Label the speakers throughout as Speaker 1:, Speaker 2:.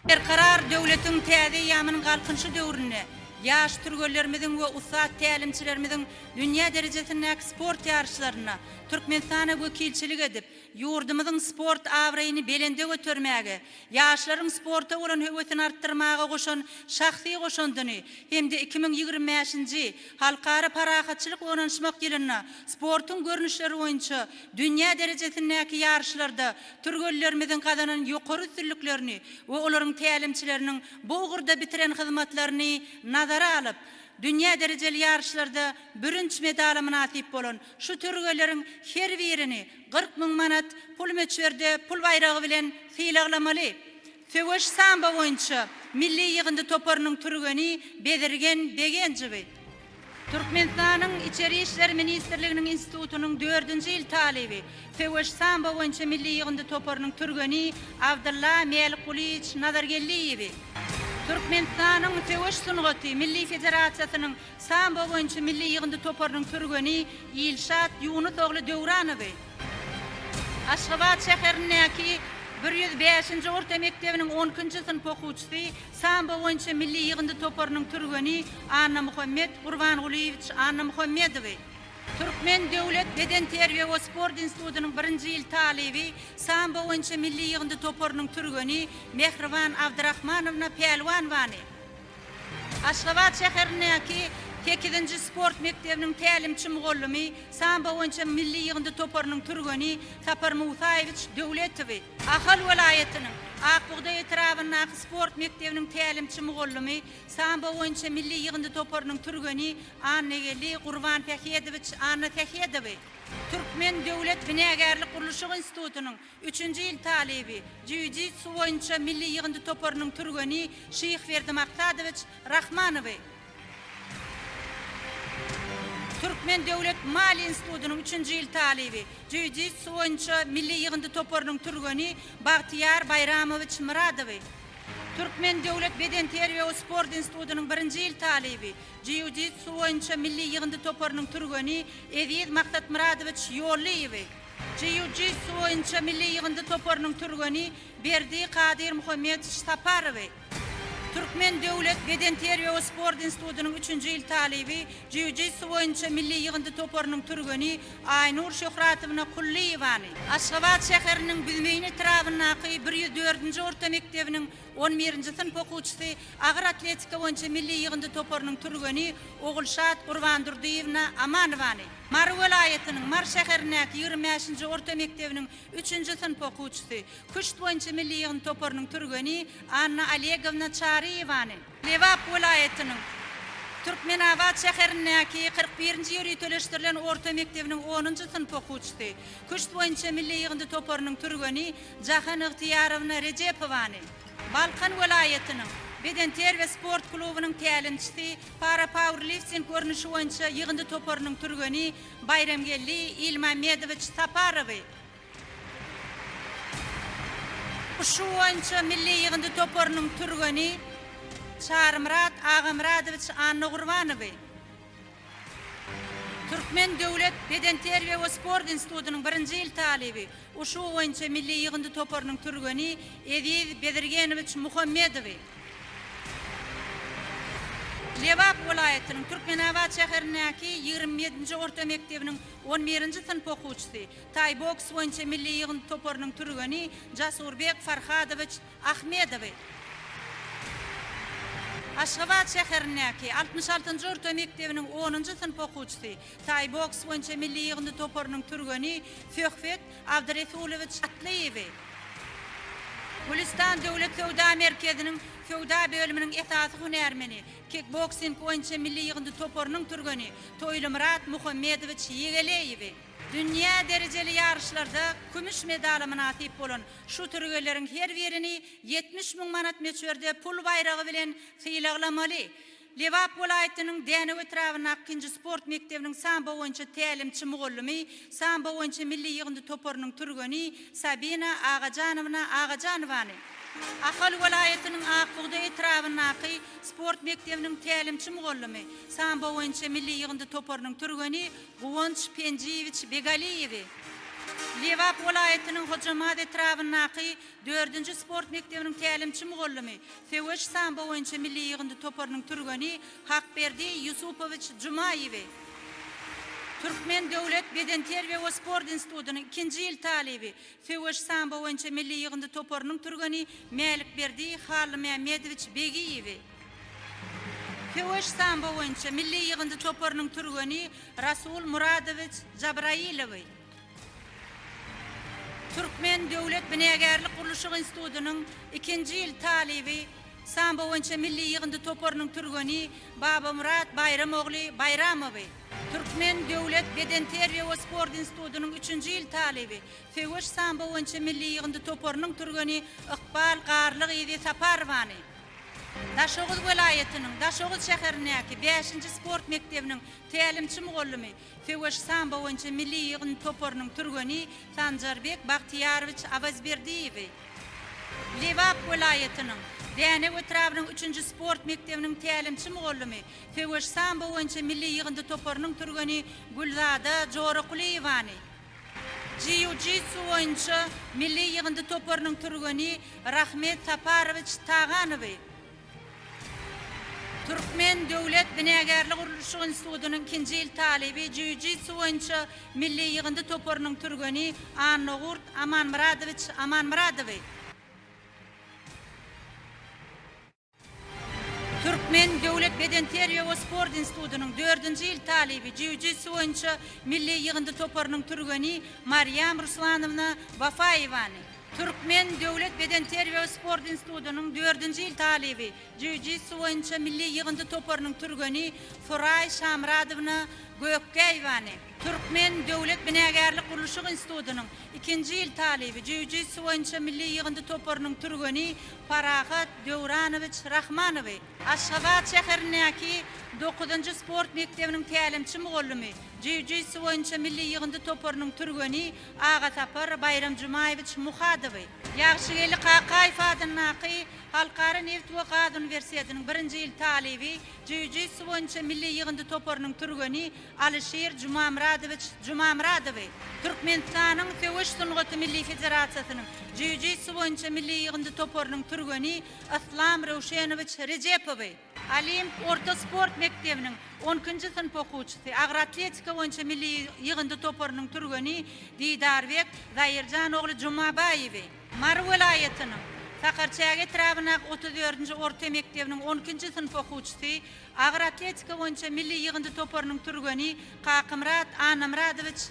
Speaker 1: Karar devletin täze ýamynyň galkynşy döwrüne ýaş türgelerimizin we usat tälimçilerimizin dünýä derejesindäki sport ýarşlaryna Türkmenistana wekilçilik edip, ýurdumyzyň sport awraýyny belende götürmäge, ýaşlaryň sporta bolan höwetini artdyrmaga goşan şahsy goşandyny hemde 2025-nji halkara parahatçylyk oranşmak ýylyna sportun görnüşleri boýunça dünýä derejesindäki ýarşlarda türgelerimizin gazanan ýokary üstünliklerini we olaryň tälimçileriniň bu ugurda bitiren hyzmatlaryny nazara alyp, dünya dereceli yarışlarda birinci medala nasip bolan şu türgelerin her birini 40 000 manat pul meçberde pul bayrağı bilen sylaglamaly. Söwüş samba boýunça milli ýygyndy toparynyň türgeni bedirgen begenjibi. Türkmenistanyň İçeri işler Ministrliginiň institutunyň 4-nji ýyl talibi, Söwüş samba boýunça milli ýygyndy toparynyň türgeni Abdulla Melikuliç Nazargelliýewi. Türkmenistanyň Söwüş sunugaty Milli Federasiýasynyň samba boýunça milli ýygyndy toparynyň türgeni Ilşat Ýunus ogly Döwranowy. Aşgabat şäherindäki 105-nji orta mektebiniň 10-njy synp okuwçysy samba boýunça milli ýygyndy toparynyň türgeni Anna Muhammed Gurbanguliýewич Anna Muhammedowy. Türkmen Döwlet Beden Terbiýe we Sport Institutunyň 1-nji ýyl talibi samba boýunça milli ýygyndy toparynyň türgeni Mehriban Abdurrahmanowna Pelwanwany. Aşgabat şäherindäki 8-nji sport mektebiniň tälimçi mugallymy samba boýunça milli ýygyndy toparynyň türgeni Sapar Musaýewich Döwletowy. Ahal welaýatynyň Akbuğda etrawynyň sport mektebiniň tälimçi mugallymy samba boýunça milli ýygyndy toparynyň türgeni Annegeli Gurban Pähedowich Anna Pähedowy. Türkmen Döwlet Binägerlik Guruluşy Institutunyň 3-nji ýyl talibi jiu-jitsu boýunça milli ýygyndy toparynyň türgeni Şyhberdi Maksadowich Rahmanowy. Türkmen Döwlet Mali Institutunyň 3-nji ýyl talibi jiu-jitsu boýunça milli ýygyndy toparynyň türgeni Bagtyar Bayramowich Muradowy. Türkmen Döwlet Beden Terbiýe we Sport Institutunyň 1-nji ýyl talibi jiu-jitsu boýunça milli ýygyndy toparynyň türgeni Edid Maksat Muradowich Ýollaýewy. Jiu-jitsu boýunça milli ýygyndy toparynyň türgeni Berdi Kadir Muhammedowich Saparowy. Türkmen Döwlet Beden Terbiýe we Sport Institutunyň 3-nji ýyl talibi jiu-jitsu boýunça milli ýygyndy toparynyň türgeni Aynur Şöhratowna Kulliýewany. Aşgabat şäheriniň Bilmeýin etrawynyňky 104-nji orta mektebiniň 11-nji synp okuwçysy agyr atletika boýunça milli ýygyndy toparynyň türgeni Ogulşat Gurbandurdiýewna Amanowany. Mar welaýatynyň Mar şäherindäki 25-nji orta mektebiniň 3-nji synp okuwçysy kuşt boýunça milli ýygyndy toparynyň türgeni Anna Olegowna Çariýewany. Lewap welaýatynyň Türkmenabad şäherindäki 41-nji ýyly töleşdirilen orta mektebiniň 10-njy synp okuwçysy kuşt boýunça milli ýygyndy toparynyň türgeni Jahan Ygtyýarowna Rejepowany. Balkan welaýatynyň Beden Terbiýe Sport klubynyň tälimçisi para powerlifting görnüşi boýunça ýygyndy toparynyň türgeni Bayramgelli Ilmamedowich Saparowy. Şu boýunça milli ýygyndy toparynyň türgeni Çarmyrat Agamradowich Anna Gurbanowy. Türkmen Döwlet Beden Terbiýe we Sport Institutunyň 1-nji ýyl talibi uşu boýunça milli ýygyndy toparynyň türgeni Edid Bedirgenowich Muhammedowy. Lewap welaýatynyň Türkmenabad şäherindäki 27-nji orta mektebiniň 11-nji synp okuwçysy Tay boks boýunça milli ýygyndy toparynyň türgeni Jasurbek Farhadowich Ahmedowy. Aşgabat şäherindäki 66-njy orta mektebiniň 10-njy synp okuwçysy Tay boks boýunça milli ýygyndy toparynyň türgeni Föhfet Abdurrahulowich Atlaýewy. Gulistan Döwlet Sowda Merkeziniň Sowda bölüminiň esasy hünärmeni kickboxing boýunça milli ýygyndy toparynyň türgeni Toýlumrat Muhammedowich Ýegeleýewi. Dünýä dereceli ýarışlarda kümüş medala nasip bolan şu türgeleriň her birini 70 000 manat meçberde pul bayragy bilen sylaglamaly. Lewap welaýatynyň Däne etrawynyň 2-nji sport mektebiniň samba boýunça tälimçi mugallymy samba boýunça milli ýygyndy toparynyň türgeni Sabina Agajanowna Agajanowany. Ahal welaýatynyň Akbuğda etrawynyň sport mektebiniň tälimçi mugallymy samba boýunça milli ýygyndy toparynyň türgeni Guwanç Penjiewich Begaliýewi. Liwap vilayetinin Hocamat etrafındaki 4-nji sport mektebiniň tälimçi mugallymy Seweş samba boýunça milli ýygyndy toparynyň türgeni Hakberdi Yusupoviç Jumayew. Türkmen Döwlet Beden Terbiýe we Sport Institutynyň 2-nji ýyl talibi Seweş samba boýunça milli ýygyndy toparynyň türgeni Mälikberdi Haly Mämedoviç Begiýew. Seweş samba boýunça milli ýygyndy toparynyň türgeni Rasul Muradoviç Jabrailow. Türkmen Döwlet Binägerlik Gurulşy Institutynyň 2-nji ýyl talibi samba boýunça milli ýygyndy toparynyň türgeni Baba Murat Bayramogly Bayramow. Türkmen Döwlet Beden Terbiýe we Sport Institutynyň 3-nji ýyl talibi Seweş samba boýunça milli ýygyndy toparynyň türgeni Iqbal Garlyk Ýygy Saparwany. Daşoğuz vilayetiniň Daşoğuz şäherindäki 5-nji sport mektebiniň tälimçi mugallymy Seweş samba boýunça milli ýygyn toparynyň türgeni Sanjarbek Bagtiýarowyç Awazberdiýew. Liwap vilayetiniň Däne we Trabzonyň 3-nji sport mektebiniň tälimçi mugallymy Seweş samba boýunça milli ýygyndy toparynyň türgeni Gulzada Joraquliýewany. Jiu-jitsu boýunça milli ýygyndy toparynyň türgeni Rahmet Saparowyç Taganow. Türkmen Döwlet Binägerlik Gurulşy Institutynyň 2-nji ýyl talibi jiu-jitsu boýunça milli ýygyndy toparynyň türgeni Annogurt Amanmuradow. Türkmen Döwlet Beden Terbiýe we Sport Institutynyň 4-nji ýyl talibi jiu-jitsu boýunça milli ýygyndy toparynyň türgeni Maryam Ruslanowna Wafaýewany. Türkmen Döwlet Beden Terbiýe we Sport Institutynyň 4-nji ýyl talibi jiu-jitsu boýunça milli ýygyndy toparynyň türgeni Furay Şamradowna Gökgeýwany. Türkmen Döwlet Binägerlik Gurulşy Institutynyň 2-nji ýyl talibi jiu-jitsu boýunça milli ýygyndy toparynyň türgeni Farahat Döwranowyç Rahmanow. Aşgabat şäherindäki 9-njy sport mektebiniň tälimçi mugallymy jiu-jitsu boýunça milli ýygyndy toparynyň türgeni Agatapar Bayram Jumayewiç Muhadow. Ýagşyly Qaqaýew adynyňky Halkara Neft we Gaz Universitetiniň 1-nji ýyl talibi jiu-jitsu boýunça milli ýygyndy toparynyň türgeni Alişer Jumamradow. Türkmenistanyň Seweş Sungaty Milli Federasiýasynyň jiu-jitsu boýunça milli ýygyndy toparynyň türgeni Aslam Rewşenowiç Rejepow. Alimp Orta Sport Mektebiniň 10-njy synp okuwçysy agratletika boýunça milli ýygyndy toparynyň türgeni Didarbek Zaýyrjan ogly Jumabaýew. Mar vilayetiniň Sakarçaga etrafına 34-nji orta mektebiniň 12-nji synp okuwçysy agratletika boýunça milli ýygyndy toparynyň türgeni Kakymrat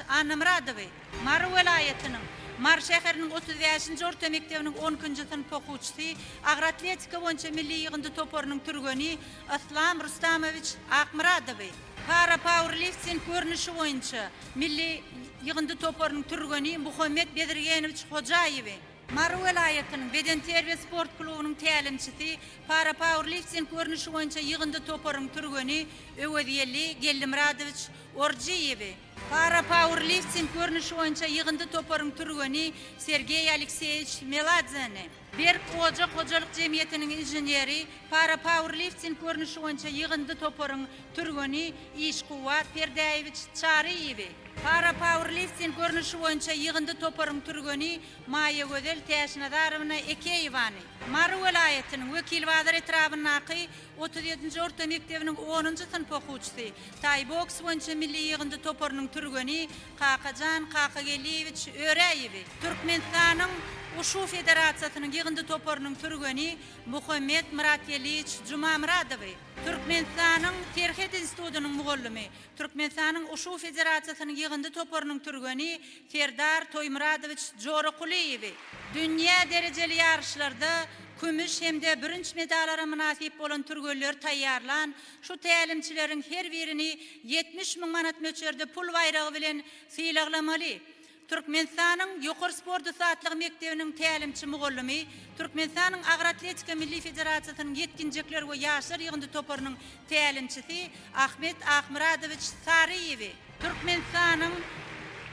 Speaker 1: Anamradow. Mar vilayetiniň Mar şäheriniň 35-nji orta mektebiniň 10-njy synp okuwçysy agratletika boýunça milli ýygyndy toparynyň türgeni Aslam Rustamowiç Akmuradow. Para powerlifting görnüşi boýunça milli ýygyndy toparynyň türgeni Muhammed Bedirgenowiç Hojayew. Mar vilayetiniň Beden Terbiýe sport klubynyň tälimçisi para powerlifting görnüşi boýunça ýygyndy toparynyň türgeni Öwediyeli Gellimradowiç Orjiyew. Para powerlifting görnüşi boýunça ýygyndy toparynyň türgeni Sergey Alekseýewiç Meladzany. Berk Hojalyk Jemgyýetiniň inженери para powerlifting görnüşi boýunça ýygyndy toparynyň türgeni Işkuwat Perdaýewiç Çaryýew. Para powerlifting görnüşi boýunça ýygyndy toparynyň türgeni Maýa Gözel Täşnadarowna Ekeýewany. Mar vilayetiniň Wekil Bazar etrafyndaky 37-nji orta mektebiniň 10-njy synp okuwçysy Taýboks boýunça milli ýygyndy toparynyň türgeni Kakajan Kakageliýewiç Öreýew. Türkmenistanyň Uşu Federasiýasynyň ýygyndy toparynyň türgeni Muhammed Muratyeliýewiç Jumamradow. Türkmenistanyň Terhet Institutynyň mugallymy Türkmenistanyň Uşu Federasiýasynyň ýygyndy toparynyň türgeni Serdar Toýmuradowyç Joraquliýew. Dünýä derejeli ýarşlarda kümüş hemde birinçi medalara münasip bolan türgeller taýýarlan. Şu tälimçileriň her birini 70 000 manat möçerde pul bayragy bilen sylaglamaly. Türkmenistanyň ýokary sport saatlygy mektebiniň tälimçi mugallymy Türkmenistanyň Agratletika Milli Federasiýasynyň ýetginjekler we ýaşlar ýygyndy toparynyň tälimçisi Ahmet Akmuradowyç Saryýew. Türkmenistanyň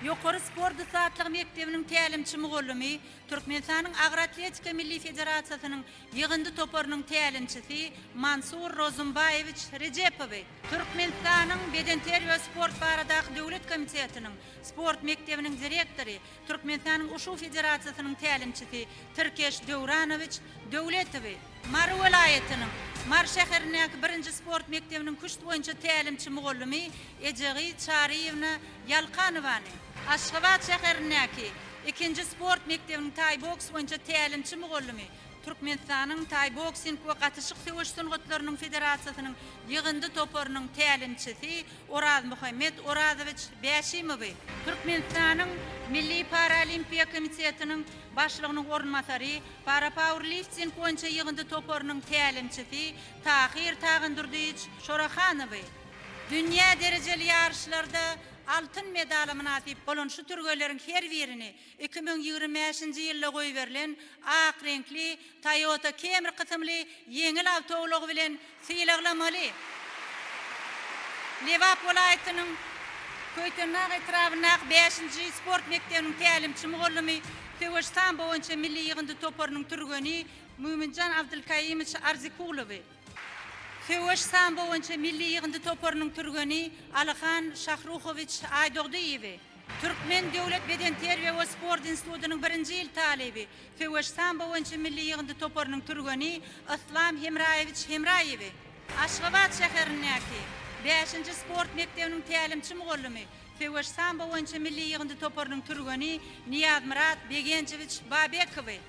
Speaker 1: Yuqori sport saatlyk mekdebiniň tälimçi mugallymy, Türkmenistanyň Agratletika Milli Federatsiýasynyň ýygyndy toparynyň tälimçisi Mansur Rozumbaýewich Rejepowy, Türkmenistanyň Beden terbiýe sport baradaky döwlet komitetiniň sport mektebiniň direktori, Türkmenistanyň Uşu Federatsiýasynyň tälimçisi Türkeş Döwranowich Döwletowy, Mar welaýatynyň Mar şäherindäki 1-nji sport mektebiniň kuşt boýunça tälimçi mugallymy Ejegi Çariýewna Yalkanowany, Aşgabat şäherindäki 2-nji sport mektebiniň taý boks boýunça tälimçi mugallymy Türkmenistanyň taý boksing we gatyşyk söwüş sungatlarynyň federasiýasynyň ýygyndy toparynyň tälimçisi Oraz Muhammed Orazowich Bäşimowy, Türkmenistanyň Milli Paralimpiya Komitetiniň başlygynyň ornmasary, para powerlifting boýunça ýygyndy toparynyň tälimçisi Tahir Tagyndyryç Şorakhanowy, dünýä derejeli ýarışlarda altın medala münasip bolan şu türgöleriň her birini 2025-nji ýylda goýberilen ak renkli Toyota Camry kysymly ýeňil awtobusy bilen syýlaglamaly. Lewap welaýatynyň Köýtürnak etrawynak 5-nji sport mektebiniň tälimçi mugallymy Töweş sambo boýunça milli ýygyndy toparynyň türgeni Müminjan Abdulkayimowich Arzikulowy. Töweş sambo boýunça milli ýygyndy toparynyň türgeni Alhan Şahruhowich Aýdogdyýew. Türkmen Döwlet Beden terbiýe we sport institutynyň 1-nji ýyl talebi. Töweş sambo boýunça milli ýygyndy toparynyň türgeni Islam Hemraýewich Hemraýew. Aşgabat şäherindäki 5-nji sport mektebiniň tälimçi mugallymy Töweş sambo boýunça milli ýygyndy toparynyň türgeni Niyaz Murat Begenjewich Babekowy.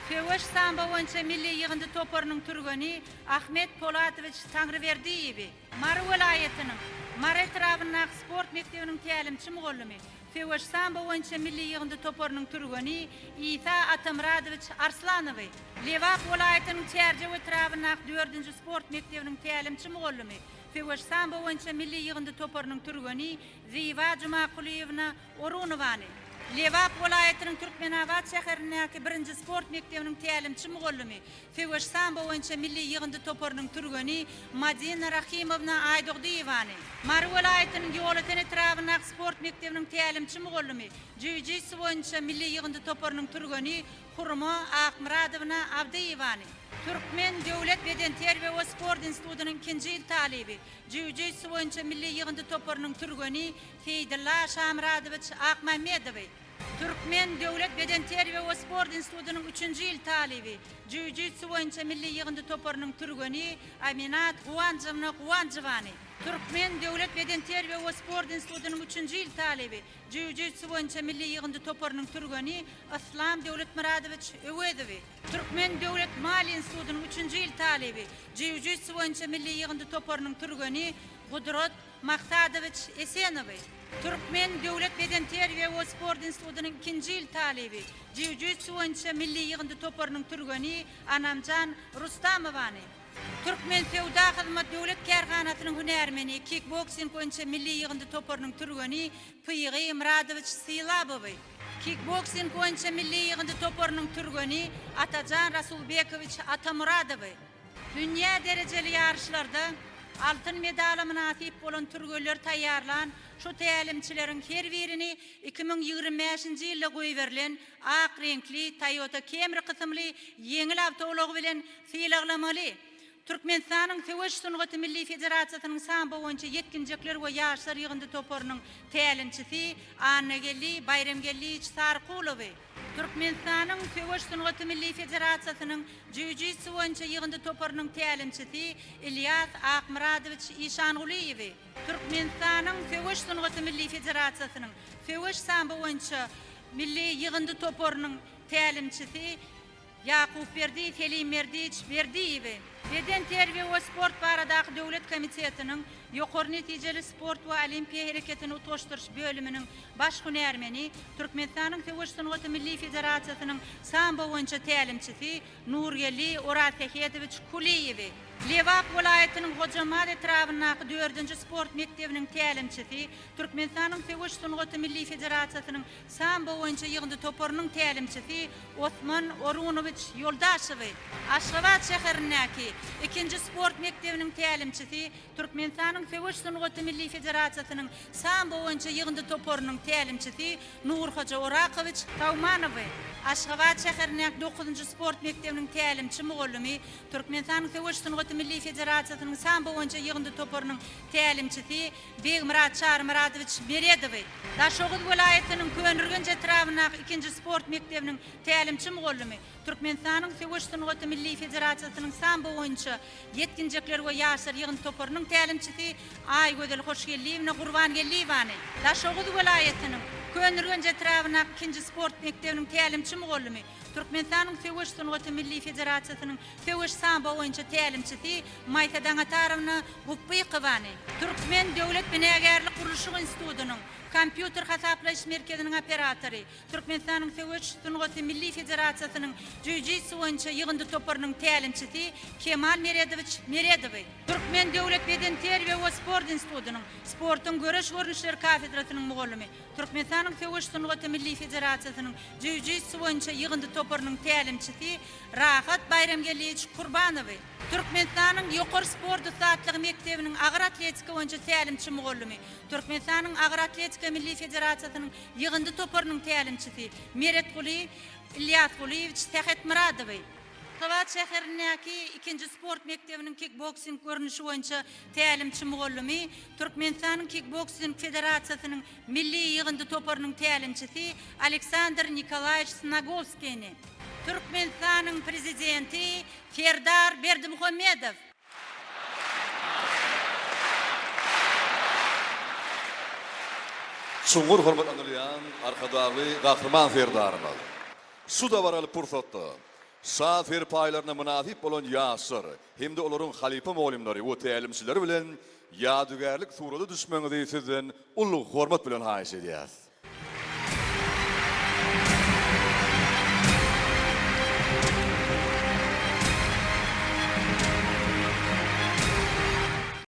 Speaker 1: Töweş sambo boýunça milli ýygyndy toparynyň türgeni Ahmet Polatowich Tangryberdiýew. Mar welaýatynyň Mar etrawynak sport mektebiniň tälimçi mugallymy Töweş sambo boýunça milli ýygyndy toparynyň türgeni Isa Atamradowich Arslanowy. Lewap welaýatynyň Çerjew etrawynak 4-nji sport mektebiniň tälimçi mugallymy Töweş sambo boýunça milli ýygyndy toparynyň türgeni Ziwa Jumaqulyewna Orunowany. Lewap welaýatynyň Türkmenabad şäherindäki 1-nji sport mektebiniň tälimçi mugallymy Töweş sambo boýunça milli ýygyndy toparynyň türgeni Madina Rahimowna Aýdogdyýewany. Mar welaýatynyň ýolatan etrawynak sport mektebiniň tälimçi mugallymy jiu-jitsu boýunça milli ýygyndy toparynyň türgeni Hurma Akmuradowna Abdyýewany. Türkmen Döwlet Beden terbiýe we sport institutynyň 2-nji ýyl talebi, jiu-jitsu boýunça milli ýygyndy toparynyň türgeni Feýdulla Şamradowich Akmammedowy. Türkmen Döwlet Beden terbiýe we sport institutynyň 3-nji ýyl talebi, jiu-jitsu boýunça milli ýygyndy toparynyň türgeni Aminat Guwanjewna Guwanjewany. Türkmen Döwlet Beden terbiýe we sport institutynyň 3-nji ýyl talebi, jiu-jitsu boýunça milli ýygyndy toparynyň türgeni Islam Döwletmuradowich Öwedowy. Türkmen Döwlet Mali institutynyň 3-nji ýyl talebi, jiu-jitsu boýunça milli ýygyndy toparynyň türgeni Gudrat Maksadowich Esenowy. Türkmen Döwlet Beden terbiýe we sport institutynyň 2-nji ýyl talebi, jiu-jitsu boýunça milli ýygyndy toparynyň türgeni Anamjan Rustamowany. Türkmen Fewda Hyzmat Döwlet Kärhanasynyň hünärmeni kickboxing boýunça milli ýygyndy toparynyň türgeni Pygy Muradowich Sylabowy. Kickboxing boýunça milli ýygyndy toparynyň türgeni Atajan Rasulbekowich Atamuradowy. Dünýä derejeli ýarışlarda altın medala münasip bolan türgeler taýýarlan şu tälimçileriň her birini 2025-nji ýylda goýberilen ak renkli Toyota Camry kysymly ýeňil awtobusy bilen syýlaglamaly. Türkmenistanyň Töweş Sungaty Milli Federasiýasynyň sambo boýunça ýetkinjekler we ýaşlar ýygyndy toparynyň tälimçisi Annagelli Bayramgelli Sarqulowy. Türkmenistanyň Töweş Sungaty Milli Federasiýasynyň jiu-jitsu boýunça ýygyndy toparynyň tälimçisi Ilyas Akmuradowich Işanguliýew. Türkmenistanyň Töweş Sungaty Milli Federasiýasynyň Töweş sambo boýunça milli ýygyndy toparynyň tälimçisi Yakup Berdi Felimerdiç Berdiýew. Beden terbiýe we sport baradaky döwlet komitetiniň ýokary netijeli sport we olimpiýa hereketini utgaşdyryş bölüminiň baş hünärmeni Türkmenistanyň Töweş Sungaty Milli Federasiýasynyň sambo boýunça tälimçisi Nurgelli Oraz Tehedowich Kuliýew. Lewap welaýatynyň Hojamat etrawynak 4-nji sport mektebiniň tälimçisi Türkmenistanyň Töweş Sungaty Milli Federasiýasynyň sambo boýunça ýygyndy toparynyň tälimçisi Osman Orunowich Ýoldaşowy. Aşgabat şäherindäki ikinci sport mektebiniň tälimçisi, Türkmenistanyň Söwüş Sunugaty Milli Federatsiýasynyň sambo boýunça ýygyndy toporunyň tälimçisi Nur Hoja Orakoviç Tawmanowy, Aşgabat şäheriniň 9-njy sport mektebiniň tälimçi mugallymy, Türkmenistanyň Söwüş Sunugaty Milli Federatsiýasynyň sambo boýunça ýygyndy toporunyň tälimçisi Begmurat Çarmuradowyç Meredowy, Daşoğuz welaýatynyň Könürgen jetrawyna 2-nji sport mektebiniň tälimçi mugallymy, Türkmenistanyň Söwüş Sunugaty Milli Federatsiýasynyň sambo boýunça 7-njekler we ýaşlar ýygyn toporunyň tälimçisi Aýgözel Hoşgelliýewne Gurbangelliýewany, Daşoğuz welaýatynyň Könürgen jetrawyna 2-nji sport mektebiniň tälimçi mugallymy, Türkmenistanyň Söwüş Sunugaty Milli Federatsiýasynyň Söwüş sambo boýunça tälimçisi Maýta Daňatarowyna Gupykovany, Türkmen Döwlet Binägerlik Gurulşy Institutynyň Kompýuter hasaplaş merkeziniň operatory, Türkmenistanyň Söwüş Sunugaty Milli Federatsiýasynyň jiu-jitsu boýunça ýygyndy toporunyň tälimçisi Kemal Meredowyç Meredowy, Türkmen Döwlet Beden terbiýe we sport institutynyň sportyň göreş görnüşleri kafedrasynyň mugallymy, Türkmenistanyň Söwüş Sunugaty Milli Federatsiýasynyň jiu-jitsu boýunça ýygyndy toporunyň tälimçisi Rahat Bayramgelliýew Kurbanowy, Türkmenistanyň ýokary sport usatlygy mektebiniň agyr atletika boýunça tälimçi mugallymy, Türkmenistanyň agyr atletika Milli Federatsiýasynyň ýygyndy toporunyň tälimçisi Meretguly İlyas Guliýewiç Tähetmuradowy, Aşgabat şäheriniňki 2-nji sport mektebiniň kickboksing görnüşi boýunça tälimçi mugallymy, Türkmenistanyň kickboksing federatsiýasynyň milli ýygyndy toporunyň tälimçisi Aleksandr Nikolaýewiç Snagovskiýny, Türkmenistanyň prezidenti Ferdar Berdimuhammedow,
Speaker 2: Şungur hormatlanýan arkadaşly gahrman Ferdarymyz. Suda baraly pursatda şafer paýlaryna munasip bolan ýaşlar hemde olaryň halipa molimlary we tälimçileri bilen ýadygarlyk surada düşmäňizi sizden ulug hormat bilen haýyş edýäs.